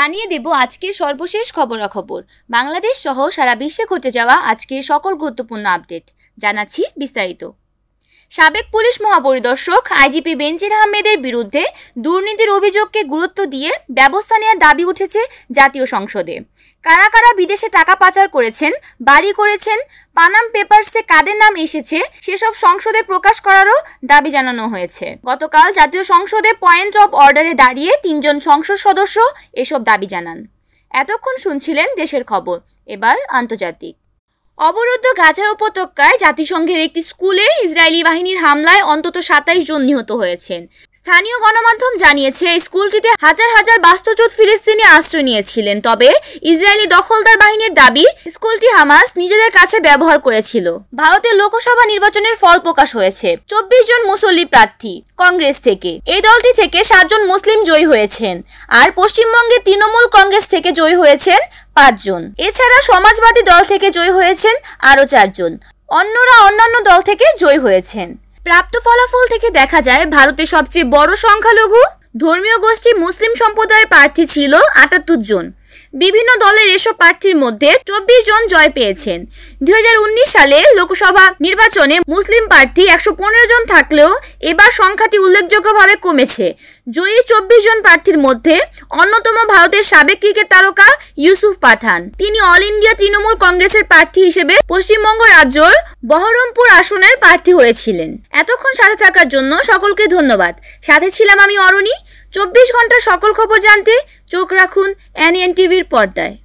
জানিয়ে দেব আজকের সর্বশেষ খবরাখবর, বাংলাদেশ সহ সারা বিশ্বে ঘটে যাওয়া আজকের সকল গুরুত্বপূর্ণ আপডেট জানাচ্ছি বিস্তারিত। সাবেক পুলিশ মহাপরিদর্শক আইজিপি বেনজির আহমেদের বিরুদ্ধে দুর্নীতির অভিযোগকে গুরুত্ব দিয়ে ব্যবস্থা নেওয়ার দাবি উঠেছে জাতীয় সংসদে। কারা কারা বিদেশে টাকা পাচার করেছেন, বাড়ি করেছেন, পানাম পেপারসে কাদের নাম এসেছে সেসব সংসদে প্রকাশ করারও দাবি জানানো হয়েছে। গতকাল জাতীয় সংসদে পয়েন্ট অফ অর্ডারে দাঁড়িয়ে 3 জন সংসদ সদস্য এসব দাবি জানান। এতক্ষণ শুনছিলেন দেশের খবর, এবার আন্তর্জাতিক। অবরুদ্ধ গাজা উপত্যকায় জাতিসংঘের একটি স্কুলে ইসরায়েলি বাহিনীর হামলায় অন্তত 27 জন নিহত হয়েছেন। স্থানীয় গণমাধ্যম জানিয়েছে এই স্কুলটিতে হাজার হাজার বাস্তুচ্যুত ফিলিস্তিনি আশ্রয় নিয়েছিলেন। তবে ইসরায়েলি দখলদার বাহিনীর দাবি স্কুলটি হামাস নিজেদের কাছে ব্যবহার করেছিল। ভারতের লোকসভা নির্বাচনের ফল প্রকাশ হয়েছে। 24 জন মুসল্লি প্রার্থী কংগ্রেস থেকে। এই দলটি থেকে 7 জন মুসলিম জয়ী হয়েছেন, আর পশ্চিমবঙ্গে তৃণমূল কংগ্রেস থেকে জয়ী হয়েছেন 5 জন। এছাড়া সমাজবাদী দল থেকে জয়ী হয়েছেন আরও 4 জন। অন্যরা অন্যান্য দল থেকে জয়ী হয়েছেন। প্রাপ্ত ফলাফল থেকে দেখা যায় ভারতের সবচেয়ে বড় সংখ্যালঘু ধর্মীয় গোষ্ঠী মুসলিম সম্প্রদায়ের প্রার্থী ছিল 78 জন। বিভিন্ন দলের এসব প্রার্থীর মধ্যে 24 জন জয় পেয়েছেন। 2019 সালে লোকসভা নির্বাচনে মুসলিম প্রার্থী 115 জন থাকলেও এবার সংখ্যাটি উল্লেখযোগ্যভাবে কমেছে। জয়ী 24 জন প্রার্থীর মধ্যে অন্যতম ভারতের সাবেক ক্রিকেট তারকা ইউসুফ পাঠান। তিনি অল ইন্ডিয়া তৃণমূল কংগ্রেসের প্রার্থী হিসেবে পশ্চিমবঙ্গ রাজ্যের বহরমপুর আসনের প্রার্থী হয়েছিলেন। এতক্ষণ সাথে থাকার জন্য সকলকে ধন্যবাদ। সাথে ছিলাম আমি অরণি। 24 ঘন্টার সকল খবর জানতে চোখ রাখুন NN টিভির পর্দায়।